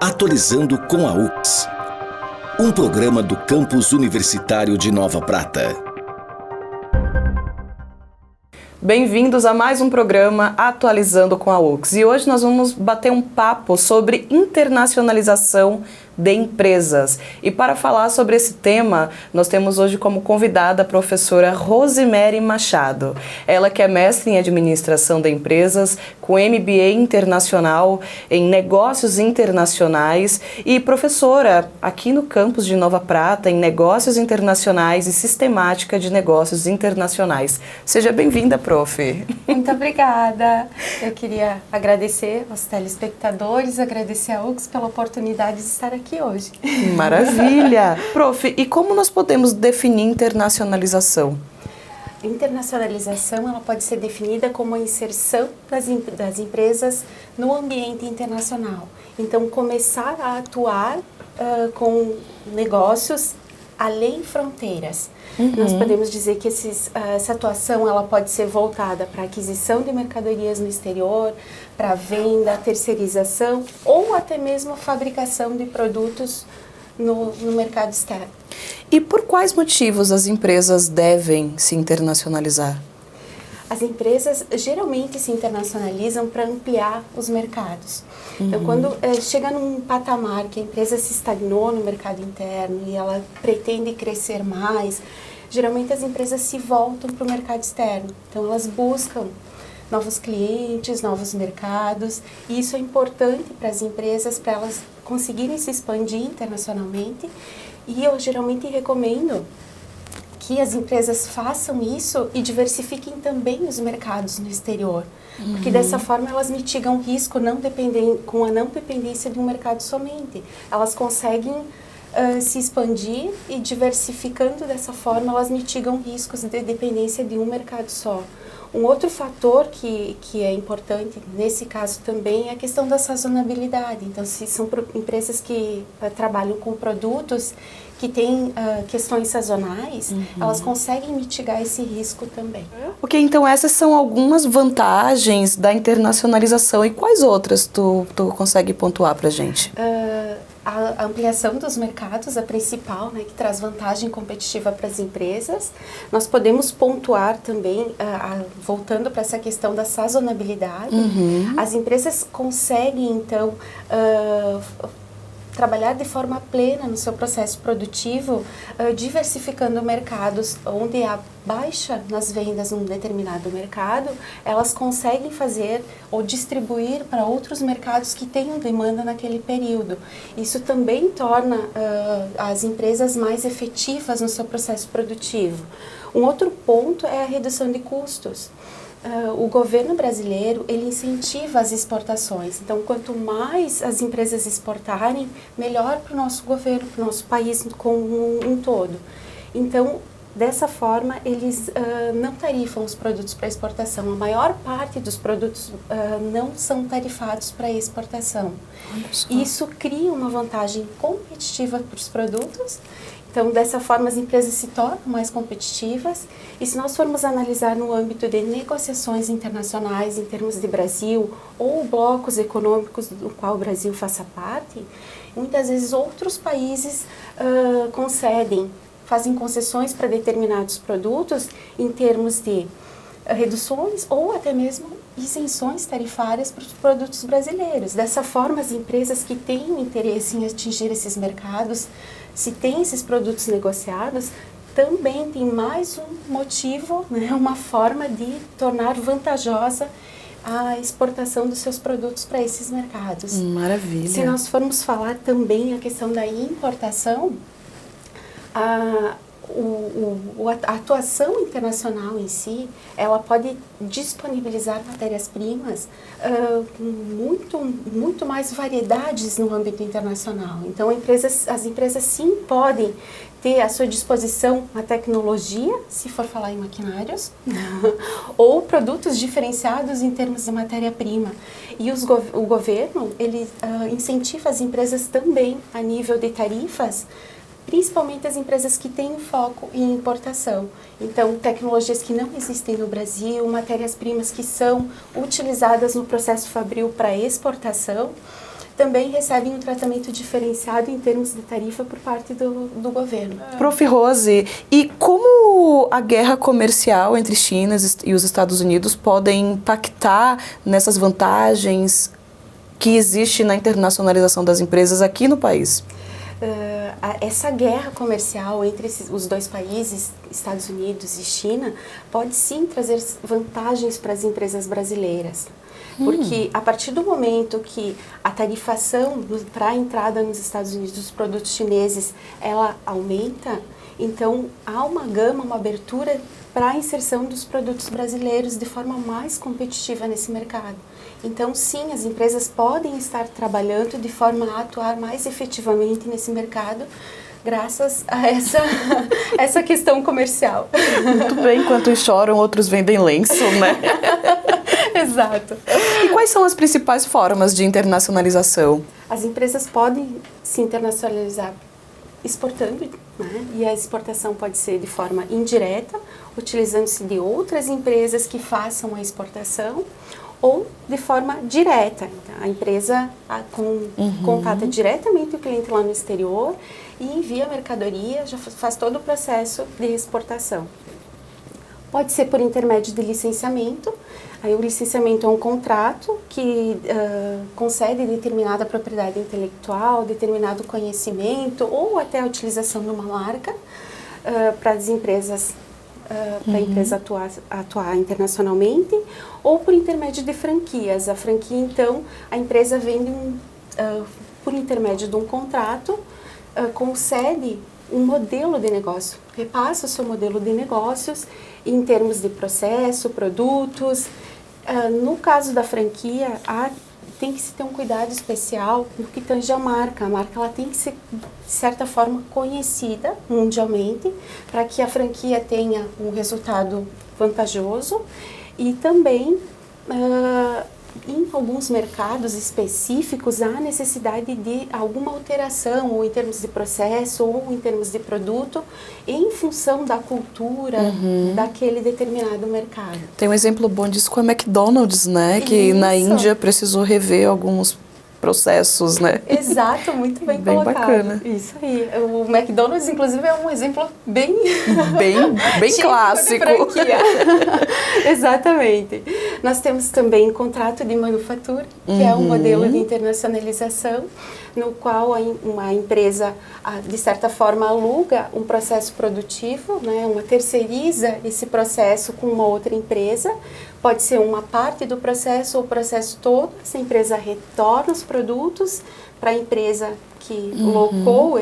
Atualizando com a UX. Um programa do Campus Universitário de Nova Prata. Bem-vindos a mais um programa Atualizando com a UX. E hoje nós vamos bater um papo sobre internacionalização de empresas. E para falar sobre esse tema, nós temos hoje como convidada a professora Rosemary Machado. Ela que é mestre em Administração de Empresas, com MBA Internacional em Negócios Internacionais e professora aqui no campus de Nova Prata em Negócios Internacionais e Sistemática de Negócios Internacionais. Seja bem-vinda, prof. Muito obrigada. Eu queria agradecer aos telespectadores, agradecer a UX pela oportunidade de estar aqui hoje. Maravilha! Prof, e como nós podemos definir internacionalização? Internacionalização ela pode ser definida como a inserção das empresas no ambiente internacional. Então, começar a atuar com negócios além fronteiras. Nós podemos dizer que essa atuação ela pode ser voltada para aquisição de mercadorias no exterior, para venda, terceirização ou até mesmo a fabricação de produtos no mercado externo. E por quais motivos as empresas devem se internacionalizar? As empresas geralmente se internacionalizam para ampliar os mercados. Então, quando chega num patamar que a empresa se estagnou no mercado interno e ela pretende crescer mais, geralmente as empresas se voltam para o mercado externo. Então, elas buscam novos clientes, novos mercados, e isso é importante para as empresas, para elas conseguirem se expandir internacionalmente. E eu geralmente recomendo que as empresas façam isso e diversifiquem também os mercados no exterior. Porque dessa forma elas mitigam o risco com a não dependência de um mercado somente. Elas conseguem se expandir e diversificando dessa forma elas mitigam riscos de dependência de um mercado só. Um outro fator que é importante nesse caso também é a questão da sazonabilidade. Então, se são empresas que trabalham com produtos que têm questões sazonais, elas conseguem mitigar esse risco também. Ok, então essas são algumas vantagens da internacionalização. E quais outras tu consegue pontuar para a gente? A ampliação dos mercados, a principal, né, que traz vantagem competitiva para as empresas. Nós podemos pontuar também, voltando para essa questão da sazonabilidade, as empresas conseguem, então, trabalhar de forma plena no seu processo produtivo, diversificando mercados onde há baixa nas vendas num determinado mercado, elas conseguem fazer ou distribuir para outros mercados que tenham demanda naquele período. Isso também torna as empresas mais efetivas no seu processo produtivo. Um outro ponto é a redução de custos. O governo brasileiro, ele incentiva as exportações. Então, quanto mais as empresas exportarem, melhor para o nosso governo, para o nosso país como um todo. Então, dessa forma, eles não tarifam os produtos para exportação. A maior parte dos produtos não são tarifados para exportação. Isso cria uma vantagem competitiva para os produtos. Então, dessa forma, as empresas se tornam mais competitivas. E se nós formos analisar no âmbito de negociações internacionais, em termos de Brasil, ou blocos econômicos do qual o Brasil faça parte, muitas vezes outros países fazem concessões para determinados produtos em termos de reduções ou até mesmo isenções tarifárias para os produtos brasileiros. Dessa forma, as empresas que têm interesse em atingir esses mercados, se têm esses produtos negociados, também tem mais um motivo, né, uma forma de tornar vantajosa a exportação dos seus produtos para esses mercados. Maravilha! Se nós formos falar também a questão da importação, a atuação internacional em si, ela pode disponibilizar matérias-primas muito mais variedades no âmbito internacional. Então, as empresas sim podem ter à sua disposição a tecnologia, se for falar em maquinários, ou produtos diferenciados em termos de matéria-prima. E o governo, ele incentiva as empresas também a nível de tarifas, principalmente as empresas que têm foco em importação. Então, tecnologias que não existem no Brasil, matérias-primas que são utilizadas no processo fabril para exportação, também recebem um tratamento diferenciado em termos de tarifa por parte do governo. Prof. Rose, e como a guerra comercial entre China e os Estados Unidos podem impactar nessas vantagens que existe na internacionalização das empresas aqui no país? Essa guerra comercial entre os dois países, Estados Unidos e China, pode sim trazer vantagens para as empresas brasileiras. Porque a partir do momento que a tarifação para a entrada nos Estados Unidos dos produtos chineses, ela aumenta, então há uma gama, uma abertura para a inserção dos produtos brasileiros de forma mais competitiva nesse mercado. Então, sim, as empresas podem estar trabalhando de forma a atuar mais efetivamente nesse mercado, graças a essa questão comercial. Muito bem, enquanto uns choram, outros vendem lenço, né? Exato. E quais são as principais formas de internacionalização? As empresas podem se internacionalizar exportando, né? E a exportação pode ser de forma indireta, utilizando-se de outras empresas que façam a exportação, ou de forma direta. Então, a empresa contata diretamente o cliente lá no exterior e envia a mercadoria, já faz todo o processo de exportação. Pode ser por intermédio de licenciamento. Aí o licenciamento é um contrato que concede determinada propriedade intelectual, determinado conhecimento ou até a utilização de uma marca para as empresas, para a empresa atuar internacionalmente, ou por intermédio de franquias. A franquia, então, a empresa vende por intermédio de um contrato, concede um modelo de negócio, repassa o seu modelo de negócios em termos de processo, produtos. No caso da franquia, tem que se ter um cuidado especial no que tange a marca. A marca ela tem que ser, de certa forma, conhecida mundialmente para que a franquia tenha um resultado vantajoso e também em alguns mercados específicos há necessidade de alguma alteração, ou em termos de processo, ou em termos de produto, em função da cultura daquele determinado mercado. Tem um exemplo bom disso com a McDonald's, né? Que na Índia precisou rever alguns processos, né? Exato, muito bem colocado. Bacana. Isso aí. O McDonald's, inclusive, é um exemplo bem clássico. De franquia. Exatamente. Nós temos também contrato de manufatura, que é um modelo de internacionalização, no qual uma empresa, de certa forma, aluga um processo produtivo, né? Uma terceiriza esse processo com uma outra empresa. Pode ser uma parte do processo ou o processo todo. Essa empresa retorna os produtos para a empresa que locou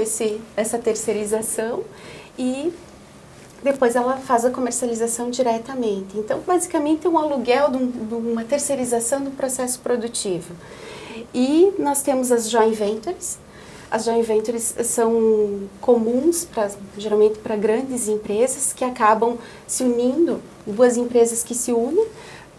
essa terceirização e depois ela faz a comercialização diretamente. Então, basicamente, é um aluguel de uma terceirização do processo produtivo. E nós temos as joint ventures. As joint ventures são comuns, geralmente para grandes empresas, que acabam se unindo, duas empresas que se unem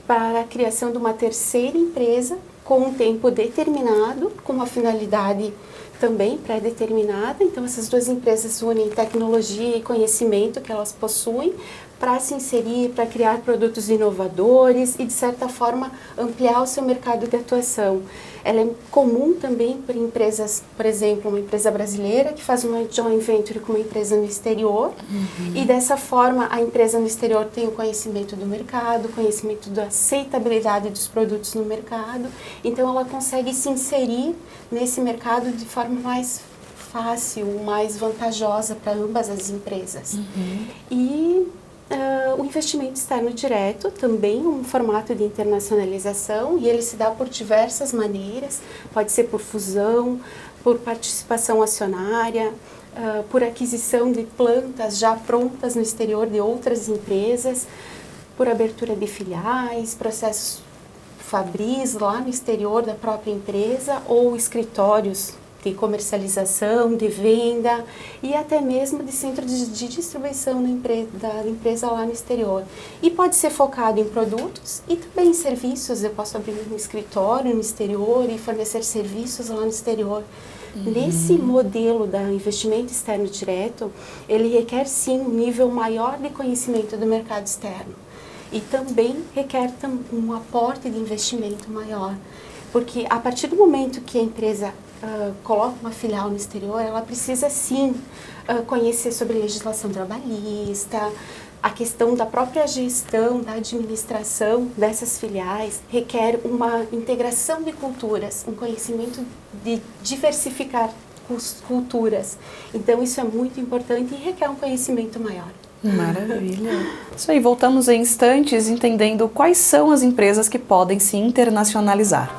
para a criação de uma terceira empresa com um tempo determinado, com uma finalidade também pré-determinada. Então, essas duas empresas unem tecnologia e conhecimento que elas possuem para se inserir, para criar produtos inovadores e, de certa forma, ampliar o seu mercado de atuação. Ela é comum também para empresas, por exemplo, uma empresa brasileira que faz uma joint venture com uma empresa no exterior e, dessa forma, a empresa no exterior tem o conhecimento do mercado, conhecimento da aceitabilidade dos produtos no mercado, então ela consegue se inserir nesse mercado de forma mais fácil, mais vantajosa para ambas as empresas. E o investimento externo direto também um formato de internacionalização e ele se dá por diversas maneiras, pode ser por fusão, por participação acionária, por aquisição de plantas já prontas no exterior de outras empresas, por abertura de filiais, processos fabris lá no exterior da própria empresa ou escritórios de comercialização, de venda e até mesmo de centro de distribuição da empresa lá no exterior. E pode ser focado em produtos e também em serviços. Eu posso abrir um escritório no exterior e fornecer serviços lá no exterior. Nesse modelo da investimento externo direto, ele requer sim um nível maior de conhecimento do mercado externo e também requer um aporte de investimento maior. Porque a partir do momento que a empresa coloca uma filial no exterior, ela precisa sim conhecer sobre legislação trabalhista, a questão da própria gestão, da administração dessas filiais requer uma integração de culturas, um conhecimento de diversificar culturas. Então, isso é muito importante e requer um conhecimento maior. Maravilha. Isso aí, voltamos em instantes entendendo quais são as empresas que podem se internacionalizar.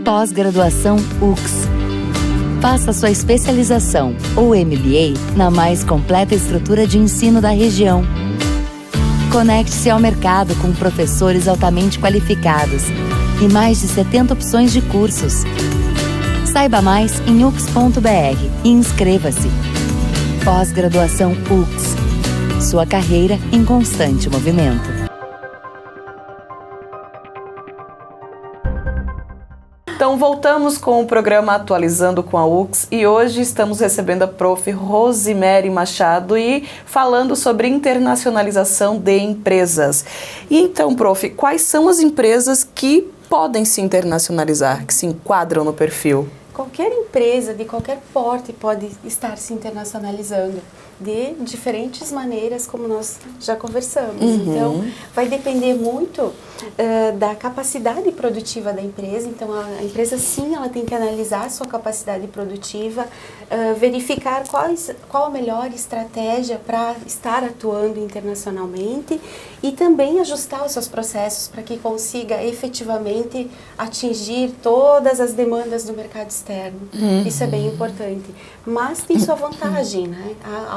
Pós-graduação UX. Faça sua especialização ou MBA na mais completa estrutura de ensino da região. Conecte-se ao mercado com professores altamente qualificados e mais de 70 opções de cursos. Saiba mais em ux.br e inscreva-se. Pós-graduação UX. Sua carreira em constante movimento. Então, voltamos com o programa Atualizando com a UX e hoje estamos recebendo a prof. Rosemary Machado e falando sobre internacionalização de empresas. E então, prof, quais são as empresas que podem se internacionalizar, que se enquadram no perfil? Qualquer empresa de qualquer porte pode estar se internacionalizando de diferentes maneiras, como nós já conversamos. Então, vai depender muito da capacidade produtiva da empresa. Então, a empresa, sim, ela tem que analisar a sua capacidade produtiva, verificar qual a melhor estratégia para estar atuando internacionalmente e também ajustar os seus processos para que consiga efetivamente atingir todas as demandas do mercado externo. Isso é bem importante. Mas tem sua vantagem, né?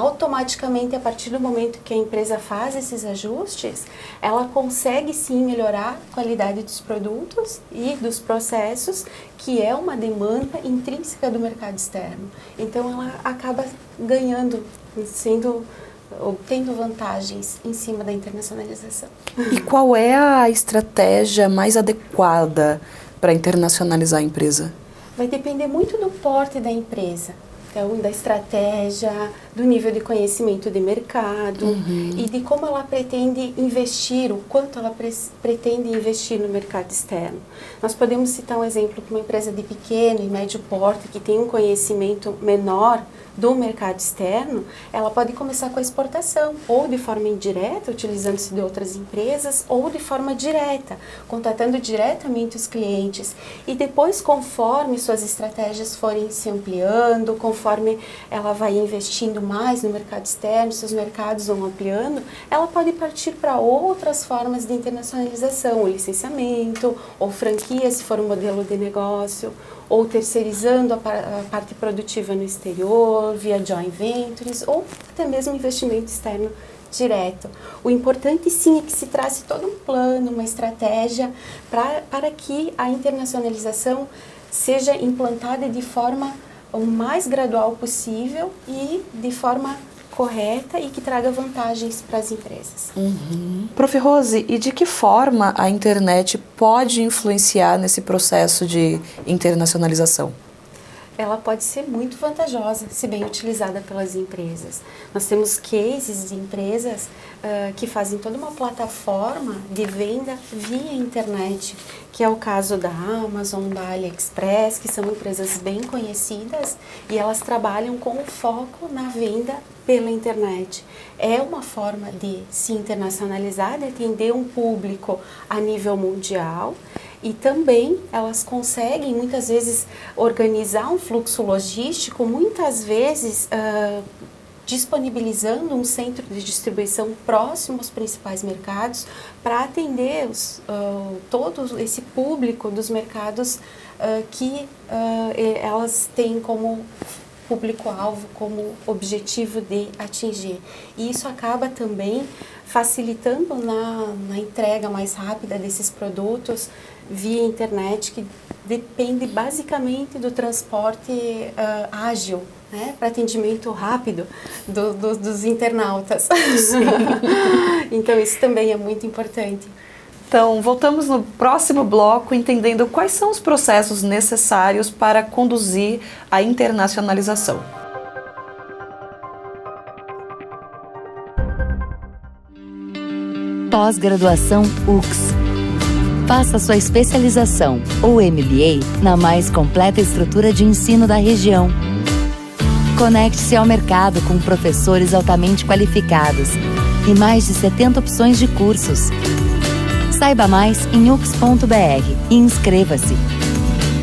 Automaticamente, a partir do momento que a empresa faz esses ajustes, ela consegue sim melhorar a qualidade dos produtos e dos processos, que é uma demanda intrínseca do mercado externo. Então, ela acaba ganhando, obtendo vantagens em cima da internacionalização. E qual é a estratégia mais adequada para internacionalizar a empresa? Vai depender muito do porte da empresa. Então, da estratégia, do nível de conhecimento de mercado e de como ela pretende investir, o quanto ela pretende investir no mercado externo. Nós podemos citar um exemplo de uma empresa de pequeno e médio porte que tem um conhecimento menor do mercado externo, ela pode começar com a exportação, ou de forma indireta, utilizando-se de outras empresas, ou de forma direta, contatando diretamente os clientes. E depois, conforme suas estratégias forem se ampliando, conforme ela vai investindo mais no mercado externo, seus mercados vão ampliando, ela pode partir para outras formas de internacionalização, o licenciamento, ou franquia, se for um modelo de negócio, ou terceirizando a parte produtiva no exterior, via joint ventures, ou até mesmo investimento externo direto. O importante sim é que se trace todo um plano, uma estratégia para que a internacionalização seja implantada de forma o mais gradual possível e de forma correta e que traga vantagens para as empresas. Prof. Rose, e de que forma a internet pode influenciar nesse processo de internacionalização? Ela pode ser muito vantajosa se bem utilizada pelas empresas. Nós temos cases de empresas que fazem toda uma plataforma de venda via internet, que é o caso da Amazon, da AliExpress, que são empresas bem conhecidas e elas trabalham com o foco na venda pela internet. É uma forma de se internacionalizar, de atender um público a nível mundial. E também elas conseguem, muitas vezes, organizar um fluxo logístico, muitas vezes disponibilizando um centro de distribuição próximo aos principais mercados para atender todo esse público dos mercados que elas têm como público-alvo, como objetivo de atingir. E isso acaba também facilitando na entrega mais rápida desses produtos via internet, que depende basicamente do transporte ágil, né, para atendimento rápido dos internautas. Então, isso também é muito importante. Então, voltamos no próximo bloco entendendo quais são os processos necessários para conduzir a internacionalização. Pós-graduação UX. Faça sua especialização ou MBA na mais completa estrutura de ensino da região. Conecte-se ao mercado com professores altamente qualificados e mais de 70 opções de cursos. Saiba mais em ux.br e inscreva-se.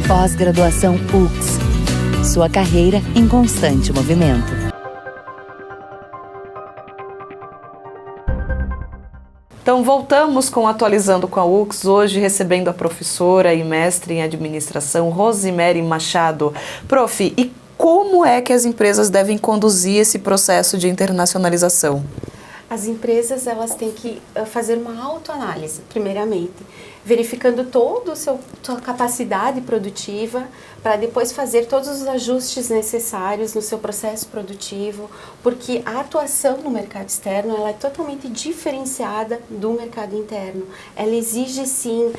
Pós-graduação UX. Sua carreira em constante movimento. Então, voltamos com Atualizando com a UX, hoje recebendo a professora e mestre em administração, Rosemary Machado. Prof, e como é que as empresas devem conduzir esse processo de internacionalização? As empresas, elas têm que fazer uma autoanálise, primeiramente, verificando toda a sua capacidade produtiva, para depois fazer todos os ajustes necessários no seu processo produtivo, porque a atuação no mercado externo, ela é totalmente diferenciada do mercado interno. Ela exige, sim,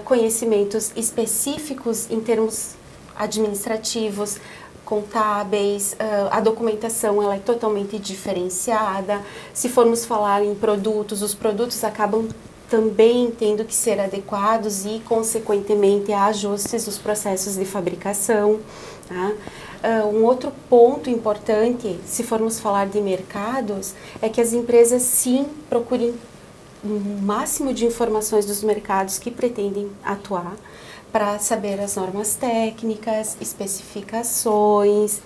conhecimentos específicos em termos administrativos, contábeis, a documentação ela é totalmente diferenciada. Se formos falar em produtos, os produtos acabam também tendo que ser adequados e, consequentemente, há ajustes nos processos de fabricação. Tá? Um outro ponto importante, se formos falar de mercados, é que as empresas, sim, procurem o máximo de informações dos mercados que pretendem atuar, para saber as normas técnicas, especificações,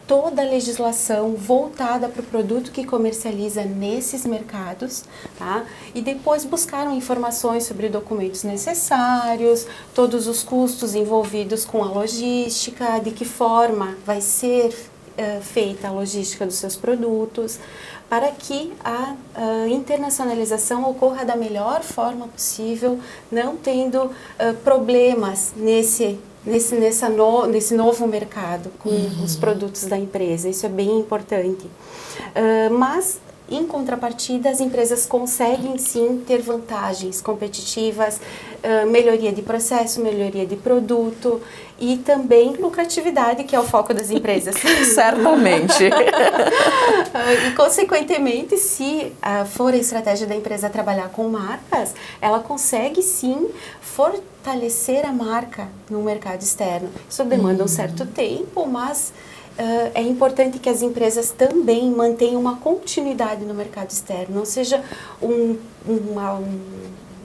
toda a legislação voltada para o produto que comercializa nesses mercados, tá? E depois buscaram informações sobre documentos necessários, todos os custos envolvidos com a logística, de que forma vai ser feita a logística dos seus produtos, para que a internacionalização ocorra da melhor forma possível, não tendo problemas nesse novo mercado com os produtos da empresa. Isso é bem importante. Mas, em contrapartida, as empresas conseguem sim ter vantagens competitivas, melhoria de processo, melhoria de produto e também lucratividade, que é o foco das empresas. Certamente. E, consequentemente, se for a estratégia da empresa trabalhar com marcas, ela consegue sim fortalecer a marca no mercado externo. Isso demanda um certo tempo, mas é importante que as empresas também mantenham uma continuidade no mercado externo, não seja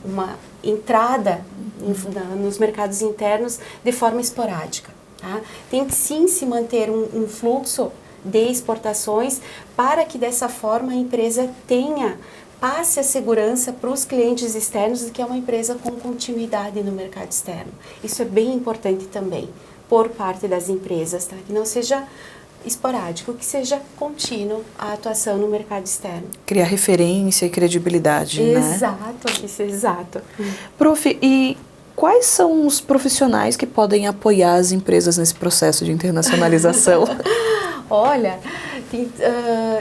uma entrada nos mercados internos de forma esporádica. Tá? Tem que sim se manter um fluxo de exportações para que dessa forma a empresa passe a segurança para os clientes externos de que é uma empresa com continuidade no mercado externo. Isso é bem importante também por parte das empresas, tá? Que não seja esporádico, que seja contínuo a atuação no mercado externo. Criar referência e credibilidade, exato, né? Isso, exato. Prof, e quais são os profissionais que podem apoiar as empresas nesse processo de internacionalização? Olha, tem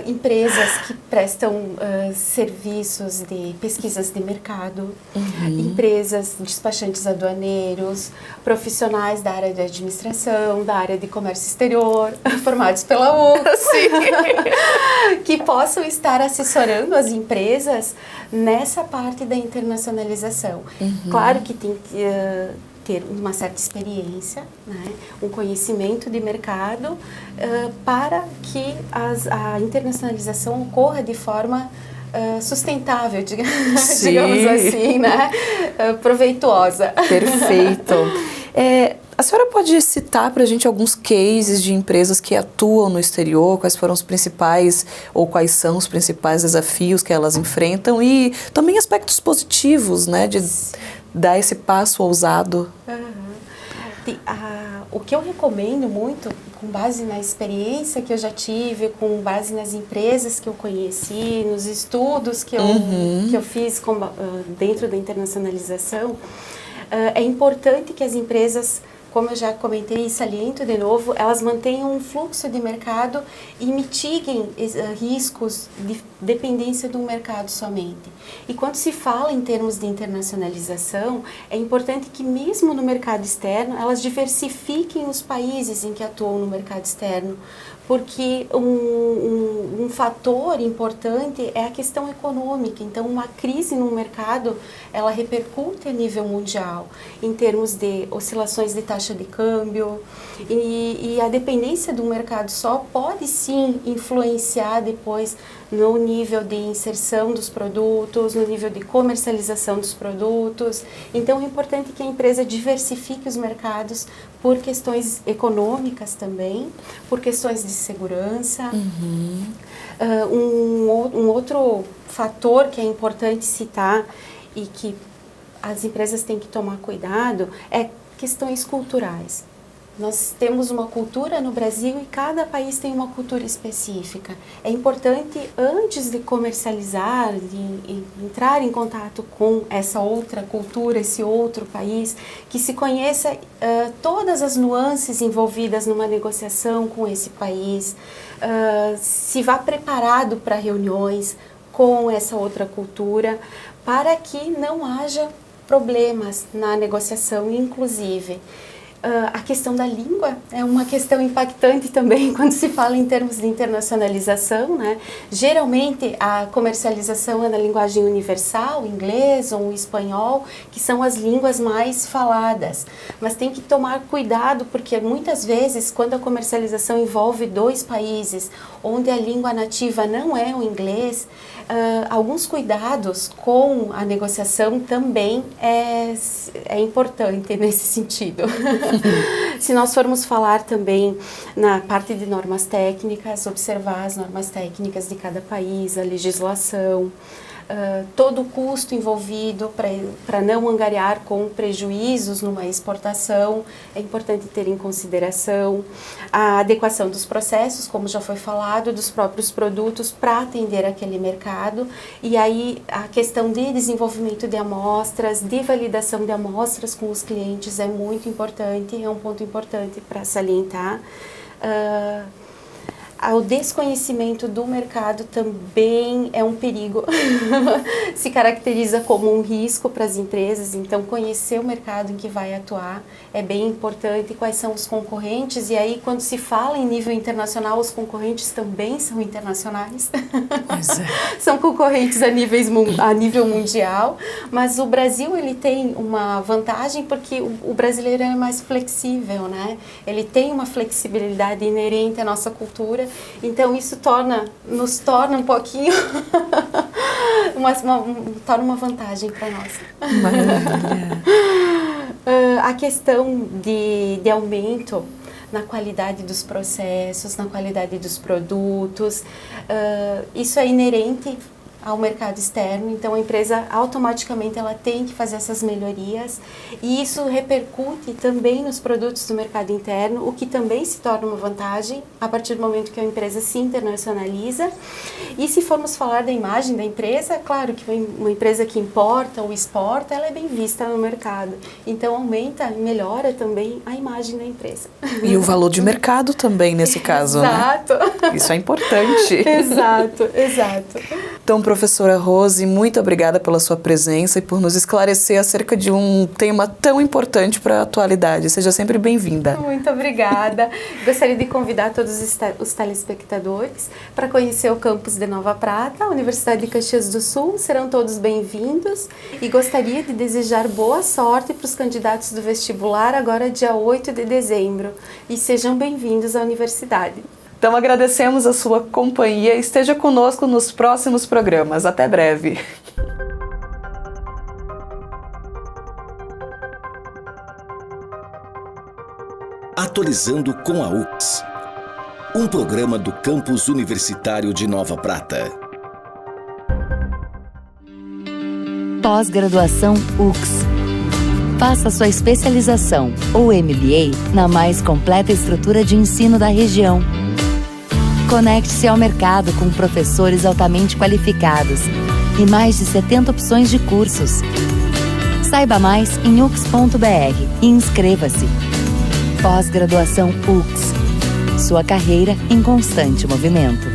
empresas que prestam serviços de pesquisas de mercado, empresas, despachantes aduaneiros, profissionais da área de administração, da área de comércio exterior, formados pela UX, que possam estar assessorando as empresas nessa parte da internacionalização. Claro que tem que ter uma certa experiência, né, um conhecimento de mercado, para que a internacionalização ocorra de forma sustentável, digamos assim, né, proveitosa. Perfeito. A senhora pode citar para a gente alguns cases de empresas que atuam no exterior, quais foram os principais ou quais são os principais desafios que elas enfrentam e também aspectos positivos, né, de dar esse passo ousado? O que eu recomendo muito, com base na experiência que eu já tive, com base nas empresas que eu conheci, nos estudos que eu fiz dentro da internacionalização, é importante que as empresas, como eu já comentei e saliento de novo, elas mantenham um fluxo de mercado e mitiguem riscos de dependência de um mercado somente. E quando se fala em termos de internacionalização, é importante que mesmo no mercado externo, elas diversifiquem os países em que atuam no mercado externo, porque um fator importante é a questão econômica. Então, uma crise no mercado, ela repercute a nível mundial, em termos de oscilações de taxa de câmbio, e a dependência do mercado só pode sim influenciar depois no nível de inserção dos produtos, no nível de comercialização dos produtos. Então, é importante que a empresa diversifique os mercados por questões econômicas também, por questões de segurança. Um outro fator que é importante citar e que as empresas têm que tomar cuidado é questões culturais. Nós temos uma cultura no Brasil e cada país tem uma cultura específica. É importante, antes de comercializar, de entrar em contato com essa outra cultura, esse outro país, que se conheça todas as nuances envolvidas numa negociação com esse país, se vá preparado para reuniões com essa outra cultura, para que não haja problemas na negociação, inclusive. A questão da língua é uma questão impactante também quando se fala em termos de internacionalização, né? Geralmente a comercialização é na linguagem universal, o inglês ou o espanhol, que são as línguas mais faladas. Mas tem que tomar cuidado porque muitas vezes quando a comercialização envolve dois países, onde a língua nativa não é o inglês, alguns cuidados com a negociação também é importante nesse sentido. Se nós formos falar também na parte de normas técnicas, observar as normas técnicas de cada país, a legislação, todo o custo envolvido para não angariar com prejuízos numa exportação, é importante ter em consideração a adequação dos processos, como já foi falado, dos próprios produtos para atender aquele mercado, e aí a questão de desenvolvimento de amostras, de validação de amostras com os clientes é muito importante, é um ponto importante para salientar. O desconhecimento do mercado também é um perigo, se caracteriza como um risco para as empresas, então conhecer o mercado em que vai atuar é bem importante, quais são os concorrentes, e aí quando se fala em nível internacional, os concorrentes também são internacionais, são concorrentes a nível mundial, mas o Brasil ele tem uma vantagem porque o brasileiro é mais flexível, né? Ele tem uma flexibilidade inerente à nossa cultura. Então isso nos torna um pouquinho torna uma vantagem para nós. Maravilha. A questão de aumento na qualidade dos processos, na qualidade dos produtos, isso é inerente ao mercado externo, então a empresa automaticamente ela tem que fazer essas melhorias e isso repercute também nos produtos do mercado interno, o que também se torna uma vantagem a partir do momento que a empresa se internacionaliza. E se formos falar da imagem da empresa, claro que uma empresa que importa ou exporta, ela é bem vista no mercado, então aumenta e melhora também a imagem da empresa. E o valor de mercado também nesse caso, Exato. Né? Isso é importante. Exato. Então, professora Rose, muito obrigada pela sua presença e por nos esclarecer acerca de um tema tão importante para a atualidade. Seja sempre bem-vinda. Muito obrigada. Gostaria de convidar todos os telespectadores para conhecer o campus de Nova Prata, a Universidade de Caxias do Sul. Serão todos bem-vindos e gostaria de desejar boa sorte para os candidatos do vestibular agora dia 8 de dezembro. E sejam bem-vindos à universidade. Então agradecemos a sua companhia e esteja conosco nos próximos programas. Até breve. Atualizando com a UX. Um programa do Campus Universitário de Nova Prata. Pós-graduação UX. Faça sua especialização ou MBA na mais completa estrutura de ensino da região. Conecte-se ao mercado com professores altamente qualificados e mais de 70 opções de cursos. Saiba mais em ux.br e inscreva-se. Pós-graduação UX. Sua carreira em constante movimento.